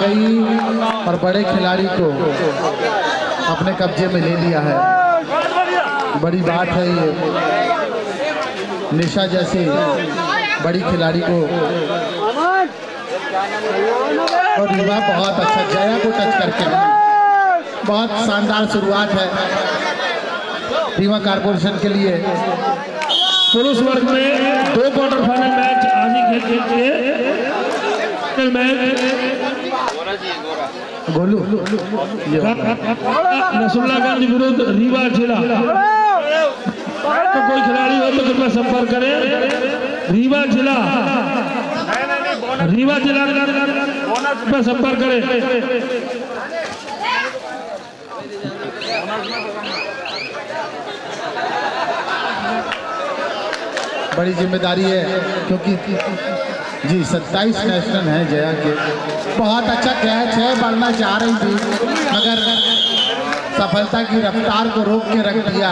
गई और बड़े खिलाड़ी को अपने कब्जे में ले लिया है। बड़ी बात है ये, निशा जैसी बड़ी खिलाड़ी को। और रीवा बहुत अच्छा, जया को टच करके बहुत शानदार शुरुआत है रीवा कारपोरेशन के लिए। पुरुष वर्ग में 2 क्वार्टर फाइनल मैच आज ही खेल के गोलू नसरुल्लाहगंज विरुद्ध रीवा जिला। तो कोई खिलाड़ी हो तो कृपया संपर्क करें। रीवा जिला पे संपर्क करें। बड़ी जिम्मेदारी है क्योंकि जी 27 नेशनल हैं जया के। बहुत अच्छा कैच है, बढ़ना चाह रही थी मगर सफलता की रफ्तार को रोक के रख दिया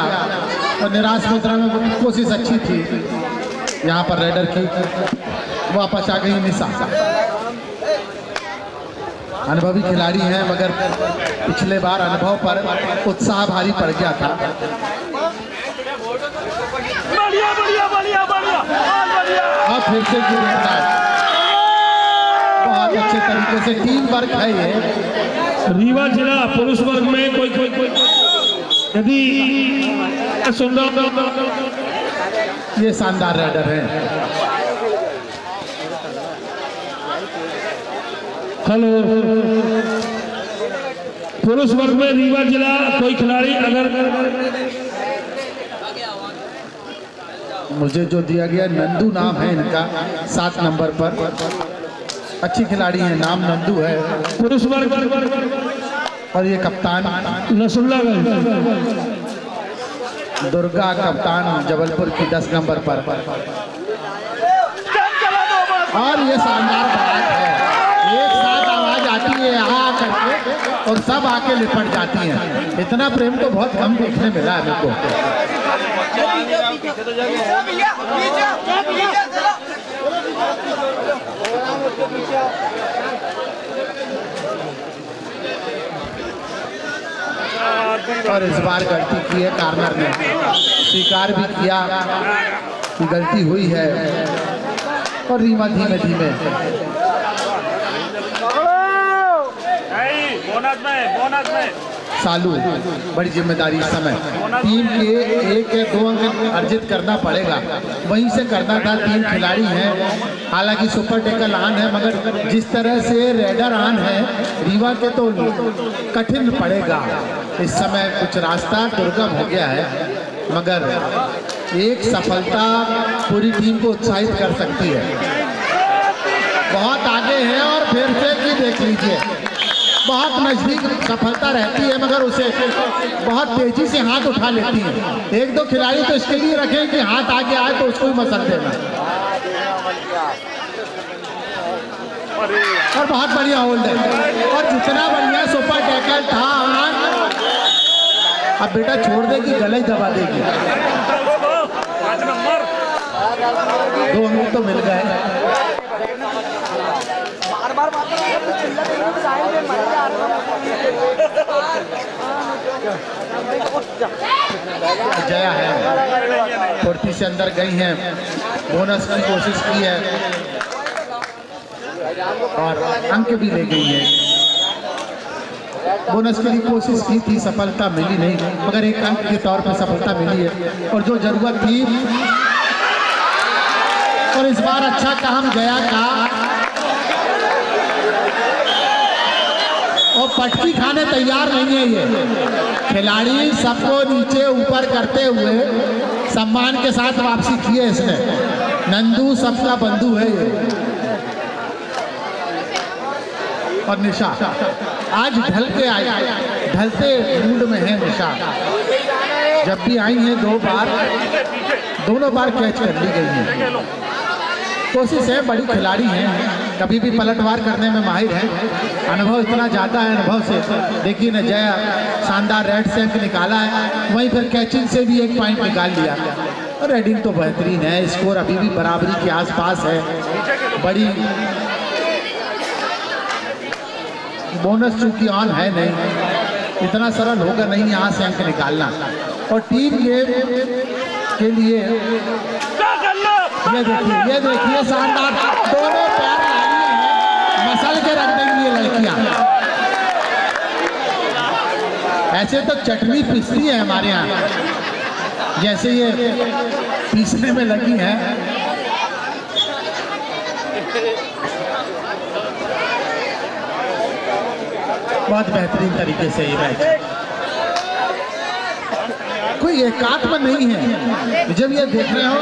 और निराश मुद्रा में कोशिश अच्छी थी। यहाँ पर रेडर की वापस आ गई निशा। अनुभवी खिलाड़ी हैं मगर पिछले बार अनुभव पर उत्साह भारी पड़ गया था। और फिर से बहुत अच्छे तरीके से टीम वर्क है ये। रीवा जिला पुरुष वर्ग में कोई यदि सुंदर ये शानदार रेडर है। हेलो, पुरुष वर्ग में रीवा जिला कोई खिलाड़ी अगर मुझे जो दिया गया नंदू नाम है इनका 7 नंबर पर, अच्छी खिलाड़ी है, नाम नंदू है। पुरुष वर्ग और ये कप्तान नसरुल्लाहगंज दुर्गा, कप्तान जबलपुर की 10 नंबर पर। और ये शानदार बात है, एक साथ आवाज आती है यहाँ करके और सब आके लिपट जाती हैं। इतना प्रेम तो बहुत कम देखने मिला है मेरे को। और इस बार गलती की है कार्नर ने, स्वीकार भी किया कि गलती हुई है। और रीवा धीमे धीमे सालू, बड़ी जिम्मेदारी इस समय टीम के 1 या 2 अंक अर्जित करना पड़ेगा, वहीं से करना था। 3 खिलाड़ी हैं, हालांकि सुपर टेकल आन है मगर जिस तरह से रेडर आन है रीवा के तो कठिन पड़ेगा। इस समय कुछ रास्ता दुर्गम हो गया है मगर एक सफलता पूरी टीम को उत्साहित कर सकती है। बहुत आगे है और फिर से भी देख लीजिए, बहुत नजदीक सफलता रहती है मगर उसे बहुत तेजी से हाथ उठा लेती है। 1-2 खिलाड़ी तो इसके लिए रखें कि हाथ आगे आए तो उसको ही मसल देना। और बहुत बढ़िया होल्ड है और जितना बढ़िया सुपर टैकल था। अब बेटा छोड़ देगी, गला ही दबा देगी। 2 अंक तो मिल गए। जया है, फुर्ती से अंदर गई हैं, बोनस की कोशिश की है और अंक भी ले गई है। बोनस के लिए कोशिश की थी, सफलता मिली नहीं मगर 1 अंक के तौर पर सफलता मिली है और जो जरूरत थी। और इस बार अच्छा काम जया का, और पटकी खाने तैयार नहीं है ये खिलाड़ी। सबको नीचे ऊपर करते हुए सम्मान के साथ वापसी की है इसने। नंदू सबका बंधु है ये। और निशा आज ढल के आई, ढलते मूड में है निशा। जब भी आई है 2 बार, दोनों बार कैच कर ली गई है। कोशिश है, बड़ी खिलाड़ी हैं, कभी भी पलटवार करने में माहिर है। अनुभव इतना ज़्यादा है, अनुभव से देखिए न जया शानदार रेड से अंक निकाला है, वहीं फिर कैचिंग से भी 1 पॉइंट निकाल लिया। और रेडिंग तो बेहतरीन है, स्कोर अभी भी बराबरी के आसपास है। बड़ी बोनस चूंकि ऑन है नहीं, इतना सरल होगा नहीं यहाँ से अंक निकालना। और टीम के लिए ये देखिए शानदार, दोनों पैर लागी हैं, मसल के रख देंगी ये लड़कियां। ऐसे तो चटनी पीसती है हमारे यहाँ, जैसे ये पीसने में लगी हैं। बहुत बेहतरीन तरीके से ये मैच, कोई एकात्म नहीं है। जब ये देख रहे हो,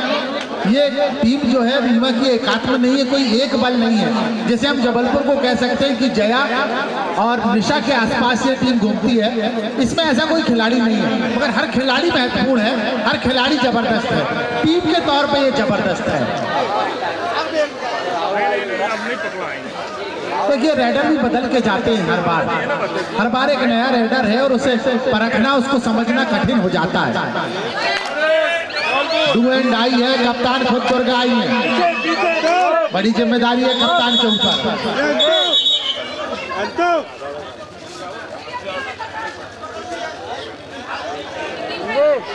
ये टीम जो है रीवा की एकात्म नहीं है, कोई एक बल नहीं है। जैसे हम जबलपुर को कह सकते हैं कि जया और निशा के आसपास ये टीम घूमती है, इसमें ऐसा कोई खिलाड़ी नहीं है, मगर हर खिलाड़ी महत्वपूर्ण है, हर खिलाड़ी जबरदस्त है। टीम के तौर पे ये जबरदस्त है। देखिए रेडर भी बदल के जाते हैं हर बार एक नया रेडर है और उसे परखना, उसको समझना कठिन हो जाता है। डू एंड डाई है, कप्तान खुद दुर्गाई है, बड़ी जिम्मेदारी है कप्तान के ऊपर।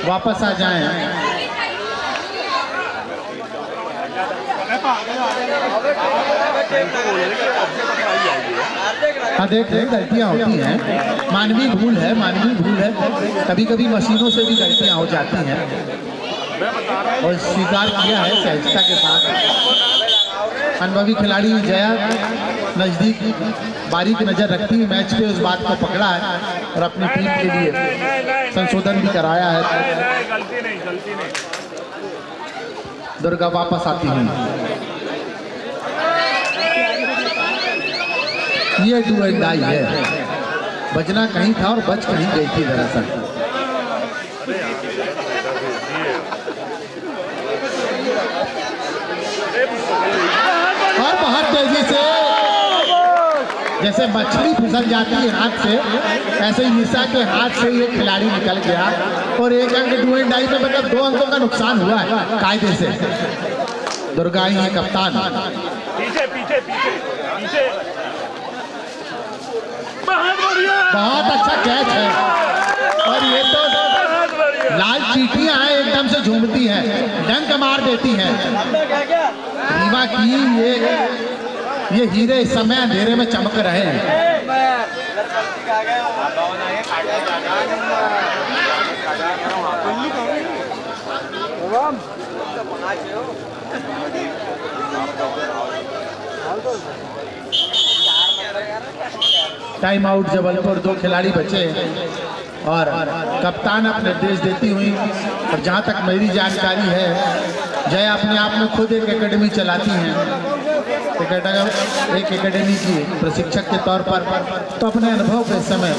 वापस आ जाएं। हाँ देख गलतियाँ होती हैं, मानवीय भूल है, कभी कभी मशीनों से भी गलतियाँ हो जाती हैं और स्वीकार किया है सहजता के साथ। अनुभवी खिलाड़ी जया नजदीक बारीक नजर रखती है मैच पे, उस बात को पकड़ा है और अपनी टीम के लिए संशोधन भी कराया है। गलती नहीं। दुर्गा वापस आती है। ये डू एंड डाई है, बचना कहीं था और बच कहीं गई थी दरअसल। और बहुत तेजी से, जैसे मछली फिसल जाती है हाथ से, ऐसे ही निशा के हाथ से ये खिलाड़ी निकल गया और एक अंक डू एंड डाई में, मतलब 2 अंकों का नुकसान हुआ है कायदे से। दुर्गा ही है कप्तान। पीछे बहुत अच्छा कैच है और ये तो लाल चीटियां हैं, एकदम से झूमती हैं, डंक मार देती हैं। रीवा की ये हीरे इस समय अंधेरे में चमक रहे हैं। टाइम आउट जबलपुर, 2 खिलाड़ी बचे और कप्तान अब निर्देश देती हुई, और जहाँ तक मेरी जानकारी है जया अपने आप में खुद एक एकेडमी चलाती हैं, एक एकेडमी की प्रशिक्षक के तौर पर, तो अपने अनुभव के समय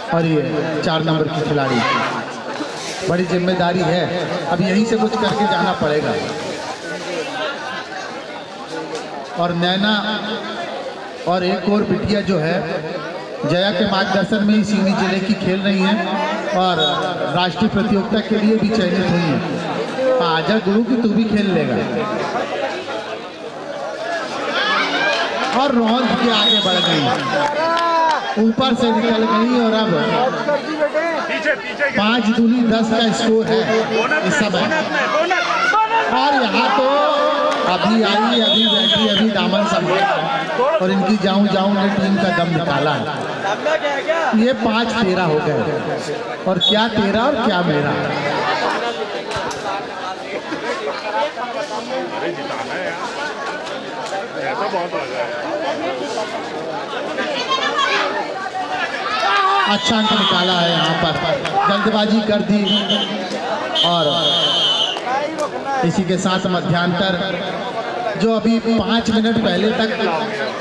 और ये 4 नंबर की खिलाड़ी, बड़ी जिम्मेदारी है, अब यहीं से कुछ करके जाना पड़ेगा। और नैना और एक और बिटिया जो है जया के मार्गदर्शन में ही सिवनी जिले की खेल रही हैं और राष्ट्रीय प्रतियोगिता के लिए भी चयनित हुई हैं। आजा गुरु की तू भी खेल लेगा। और रोहन के आगे बढ़ गई, ऊपर से निकल गई और अब 5 दूनी 10 का स्कोर है इस समय। और यहाँ तो अभी आई, अभी बैठी, अभी दामन संभाल और इनकी जाऊं ने टीम का दम निकाला है। ये 5-13 हो गए और क्या 13 और क्या मेरा। अच्छा अंक निकाला है यहाँ पर, जल्दबाजी कर दी और इसी के साथ मध्यांतर जो अभी 5 मिनट पहले तक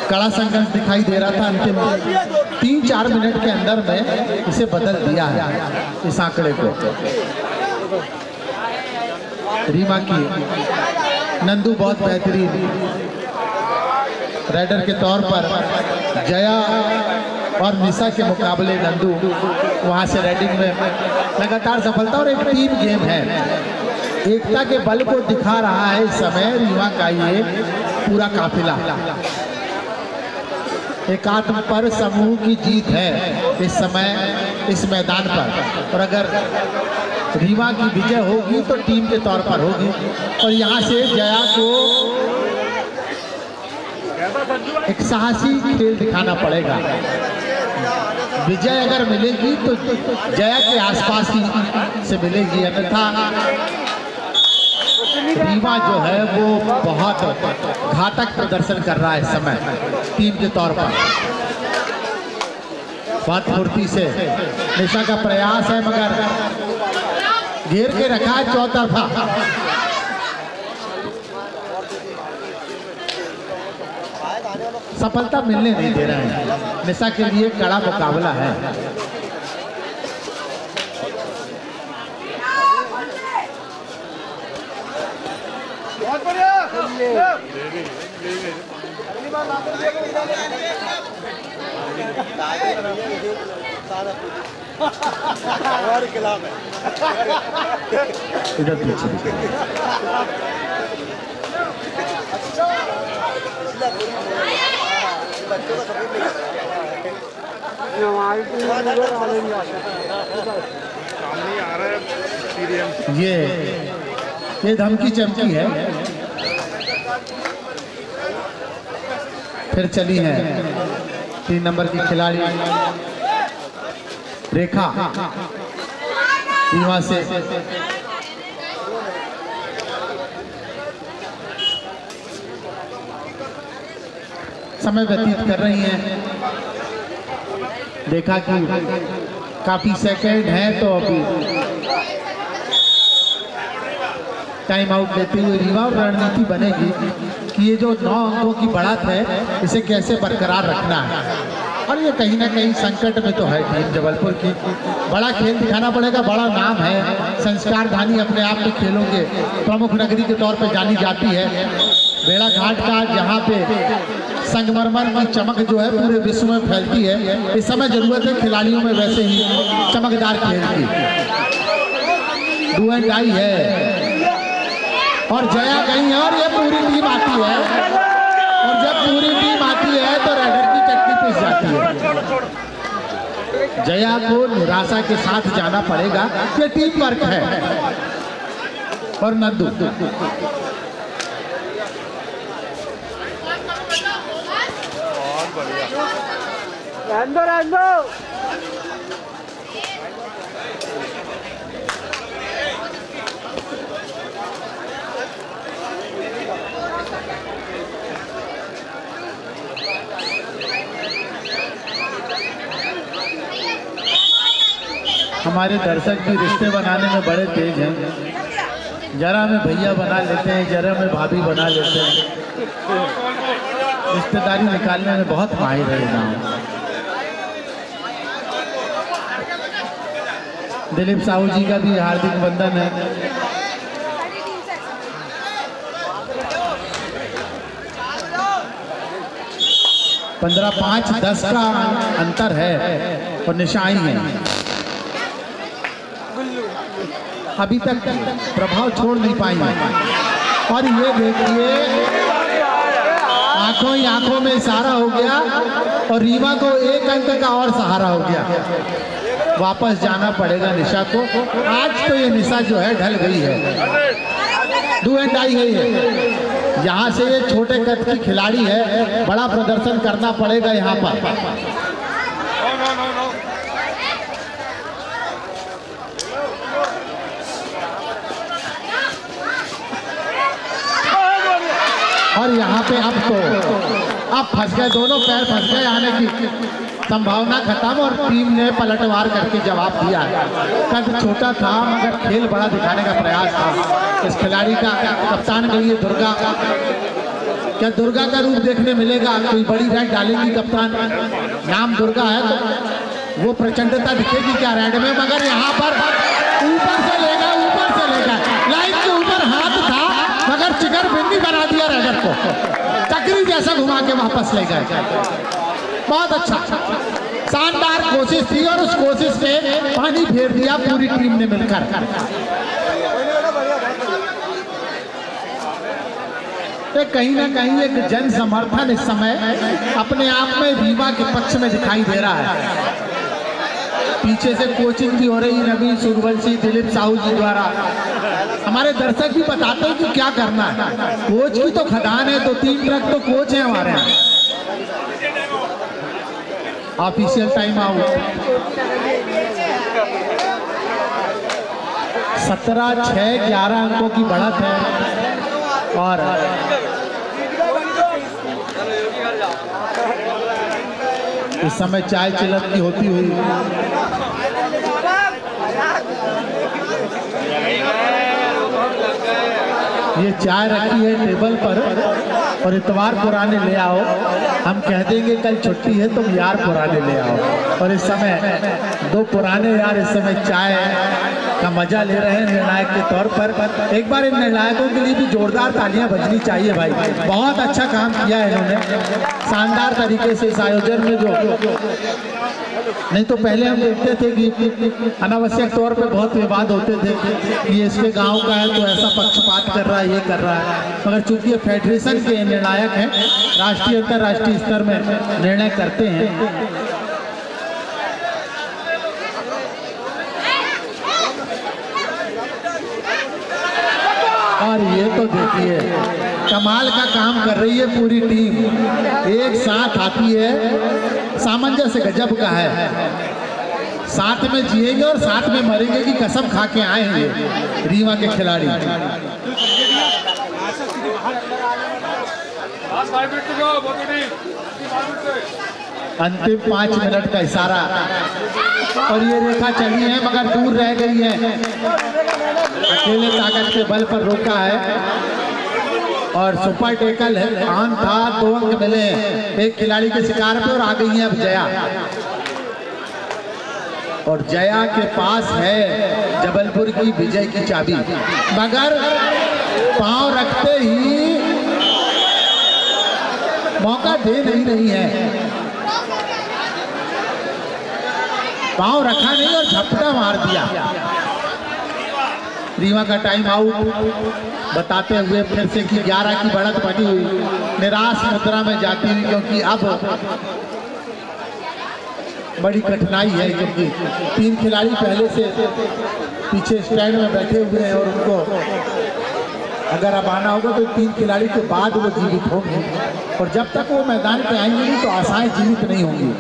कड़ा संघर्ष दिखाई दे रहा था, अंतिम 3-4 मिनट के अंदर में इसे बदल दिया है इस आंकड़े को। रीमा की नंदू बहुत बेहतरीन राइडर के तौर पर जया और निशा के मुकाबले नंदू वहां से राइडिंग में लगातार सफलता, और एक टीम गेम है, एकता के बल को दिखा रहा है इस समय रीमा का ये पूरा काफिला। एकात्म पर समूह की जीत है इस समय इस मैदान पर, और अगर रीमा की विजय होगी तो टीम के तौर पर होगी। और यहाँ से जया को एक साहसी खेल दिखाना पड़ेगा। विजय अगर मिलेगी तो जया के आसपास ही से मिलेगी, अन्यथा रीमा जो है वो बहुत घातक प्रदर्शन कर रहा है इस समय टीम के तौर पर। बहुत फुर्ती से निशा का प्रयास है, मगर घेर के रखा है चौतरफा। सफलता मिलने नहीं दे रहा है, निशा के लिए कड़ा मुकाबला है। बहुत बढ़िया। इधर पीछे ये धमकी चमकी है। फिर चली है 3 नंबर की खिलाड़ी रेखा रीवा से। समय व्यतीत कर रही हैं, देखा कि काफी सेकंड है तो अभी टाइम आउट लेते हुए रीवा और रणनीति बनेगी कि ये जो 9 अंकों की बढ़त है इसे कैसे बरकरार रखना है। और ये कहीं ना कहीं संकट में तो है टीम जबलपुर की। बड़ा खेल दिखाना पड़ेगा, बड़ा नाम है, संस्कारधानी अपने आप में खेलों के प्रमुख नगरी के तौर पर जानी जाती है। बेड़ा घाट का जहाँ पे संगमरमर की चमक जो है पूरे विश्व में फैलती है, इस समय जरूरत है खिलाड़ियों में वैसे ही चमकदार खेल की। डू एंड डाई है और जया गई है, और ये पूरी टीम आती है, और जब पूरी टीम आती है तो राइडर की चटनी पिस जाती है। जया को निराशा के साथ जाना पड़ेगा, ये टीम वर्क है। और नंदू हमारे दर्शक भी रिश्ते बनाने में बड़े तेज हैं। जरा में भैया बना लेते हैं, जरा में भाभी बना लेते हैं, रिश्तेदारी निकालने में बहुत माहिर है ना। दिलीप साहू जी का भी हार्दिक वंदन है। पंद्रह 5-10 का अंतर है और निशाई है। अभी तक प्रभाव छोड़ नहीं पाई है। और ये देखिए आंखों ही आंखों में इशारा हो गया और रीमा को 1 अंक का और सहारा हो गया। वापस जाना पड़ेगा निशा को। आज तो ये निशा जो है ढल गई है, डू एंड डाई गई है। यहाँ से ये छोटे कद की खिलाड़ी है, बड़ा प्रदर्शन करना पड़ेगा यहाँ पर। और यहाँ पे अब फंस गए, दोनों पैर फंस गए आने की। संभावना खत्म और टीम ने पलटवार करके जवाब दिया। कद छोटा था मगर खेल बड़ा दिखाने का प्रयास था इस खिलाड़ी का। कप्तान के लिए दुर्गा, क्या दुर्गा का रूप देखने मिलेगा? कोई बड़ी राइड डालेगी कप्तान, नाम दुर्गा है तो वो प्रचंडता दिखेगी क्या राइड में? मगर यहाँ पर ऊपर से लेगा लाइन के ऊपर हाथ था मगर चिकर बिंदी बना दिया राइडर को, चक्री जैसा घुमा के वापस ले गए। बहुत अच्छा, शानदार कोशिश थी और उस कोशिश पे पानी फेर दिया पूरी टीम ने मिलकर। कहीं ना कहीं एक जन समर्थन इस समय अपने आप में रीवा के पक्ष में दिखाई दे रहा है। पीछे से कोचिंग भी हो रही नवीन सूर्यवंशी, दिलीप साहू जी द्वारा। हमारे दर्शक भी बताते हैं कि क्या करना है। कोच की तो खदान है, तो 3 ट्रक तो कोच है हमारे यहाँ। ऑफिशियल टाइम आउट 17-6-11 अंकों की बढ़त है और इस समय चाय चिलत की होती हुई ये चाय रखी है टेबल पर और इतवार पुराने ले आओ। हम कह देंगे कल छुट्टी है तुम यार पुराने ले आओ। और इस समय 2 पुराने यार इस समय चाय का मजा ले रहे हैं निर्णायक के तौर पर। एक बार इन निर्णायकों के लिए भी जोरदार तालियां बजनी चाहिए भाई। बहुत अच्छा काम किया है इन्होंने, शानदार तरीके से इस आयोजन में। जो नहीं तो पहले हम देखते थे कि अनावश्यक तौर पे बहुत विवाद होते थे कि ये इसके गांव का है तो ऐसा पक्षपात कर रहा है, ये कर रहा है। मगर चूंकि ये फेडरेशन के निर्णायक हैं, राष्ट्रीय अंतर्राष्ट्रीय स्तर में निर्णय करते हैं। और ये तो देखिए कमाल का काम कर रही है पूरी टीम, एक साथ आती है। सामंजस्य गजब का है, साथ में जिएंगे और साथ में मरेंगे की कसम खा के आए हैं ये रीवा के खिलाड़ी। अंतिम 5 मिनट का इशारा और ये रेखा चली है मगर दूर रह गई है। अकेले ताकत के बल पर रोका है और सुपर टेकल है, आन था 2 अंक मिले एक खिलाड़ी के शिकार पे और आ गई है अब जया। और जया के पास है जबलपुर की विजय की चाबी, मगर पांव रखते ही मौका दे नहीं रही है। पांव रखा नहीं और झपटा मार दिया। रीवा का टाइम आउट बताते हुए फिर से कि 11 की बढ़त बनी हुई, निराश मुद्रा में जाती हुई, क्योंकि अब बड़ी कठिनाई है क्योंकि 3 खिलाड़ी पहले से पीछे स्टैंड में बैठे हुए हैं और उनको अगर अब आना होगा तो 3 खिलाड़ी के बाद वो जीवित होंगे और जब तक वो मैदान पे आएंगे नहीं तो आशाएं जीवित नहीं होंगी।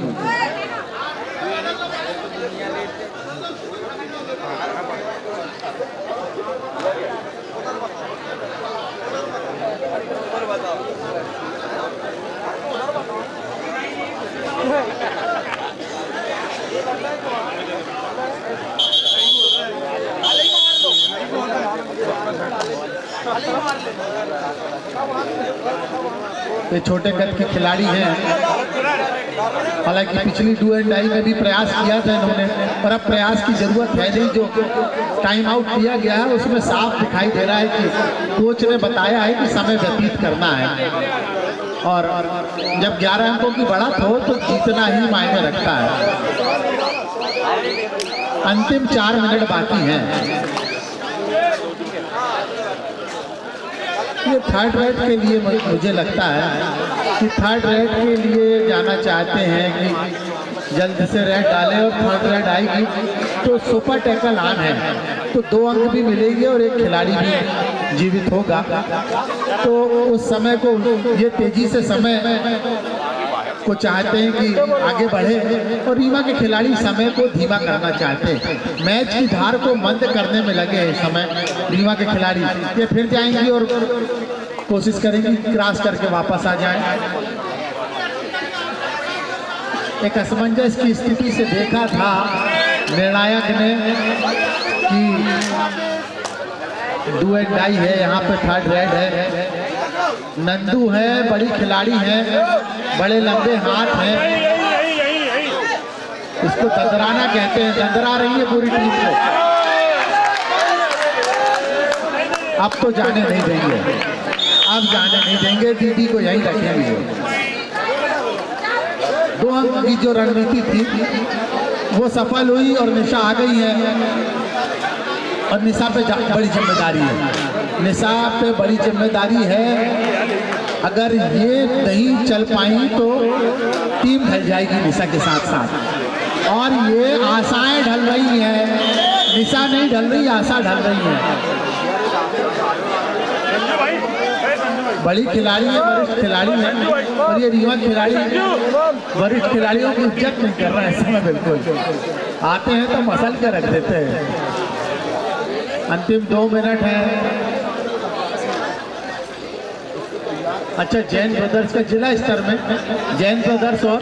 ये छोटे कद के खिलाड़ी हैं, हालांकि पिछली डू एंड डाई में भी प्रयास किया था इन्होंने और अब प्रयास की जरूरत है नहीं। जो टाइम आउट दिया गया है उसमें साफ दिखाई दे रहा है कि कोच ने बताया है कि समय व्यतीत करना है और जब 11 अंकों की बढ़त हो तो जीतना ही मायने रखता है। अंतिम 4 मिनट बाकी हैं। ये थर्ड राइड के लिए मुझे लगता है कि थर्ड राइड के लिए जाना चाहते हैं कि जल्द से राइड डालें और थर्ड राइड आएगी तो सुपर टैकल ऑन है तो 2 अंक भी मिलेंगे और एक खिलाड़ी भी जीवित होगा। तो उस समय को ये तेजी से समय को चाहते हैं कि आगे बढ़े और रीवा के खिलाड़ी समय को धीमा करना चाहते हैं। मैच की धार को मंद करने में लगे हैं इस समय रीवा के खिलाड़ी। ये फिर जाएंगी और कोशिश करेंगी क्रॉस करके वापस आ जाएं। एक असमंजस की स्थिति से देखा था निर्णायक ने कि डू एंड डाई है, यहाँ पे थर्ड रेड है। नंदू है, बड़ी खिलाड़ी है, बड़े लंबे हाथ हैं, इसको दंदराना कहते हैं, दंदरा रही है पूरी टीम को। अब तो जाने नहीं देंगे, अब जाने नहीं देंगे, दीदी को यहीं रखेंगे। 2 अंक की जो रणनीति थी वो सफल हुई और निशा आ गई है और निशा पे बड़ी जिम्मेदारी है, निशा पे बड़ी जिम्मेदारी है। अगर ये नहीं चल पाई तो टीम ढल जाएगी निशा के साथ साथ, और ये आशाएं ढल रही हैं, निशा नहीं ढल रही, आशा ढल रही है। बड़ी खिलाड़ी है, वरिष्ठ खिलाड़ी है, और ये रीवा खिलाड़ी वरिष्ठ खिलाड़ियों की इज्जत नहीं कर रहा है इस समय। बिल्कुल आते हैं तो मसल के रख देते हैं। अंतिम 2 मिनट है। अच्छा, जैन ब्रदर्स का जिला स्तर में जैन ब्रदर्स और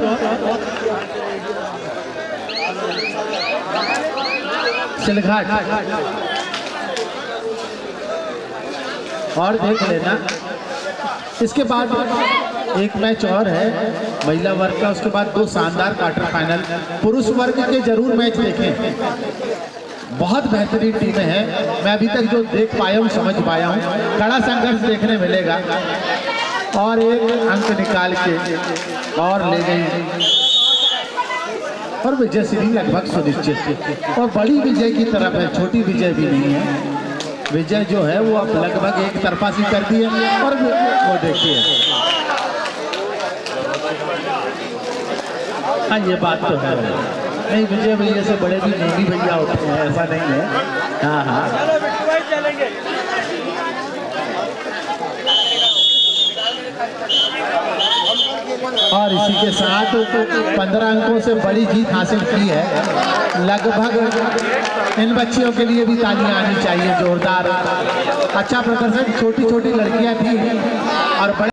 सिलघाट और देख लेना। इसके बाद एक मैच और है महिला वर्ग का, उसके बाद 2 शानदार क्वार्टर फाइनल। पुरुष वर्ग के जरूर मैच देखें, बहुत बेहतरीन टीमें हैं। मैं अभी तक जो देख पाया हूँ, समझ पाया हूँ, कड़ा संघर्ष देखने मिलेगा। और एक अंक निकाल के और ले गई और विजय श्री लगभग सुनिश्चित, और बड़ी विजय की तरफ है, छोटी विजय भी नहीं है। विजय जो है वो अब लगभग एक तरफा सी कर दी है। और वो देखिए, हाँ ये बात तो है, नहीं विजय भैया से बड़े भी नेमी भैया होते हैं, ऐसा नहीं है। हाँ हाँ, और इसी के साथ 15 अंकों से बड़ी जीत हासिल की है। लगभग इन बच्चियों के लिए भी तालियां आनी चाहिए, जोरदार अच्छा प्रदर्शन। छोटी छोटी लड़कियां थी और बड़े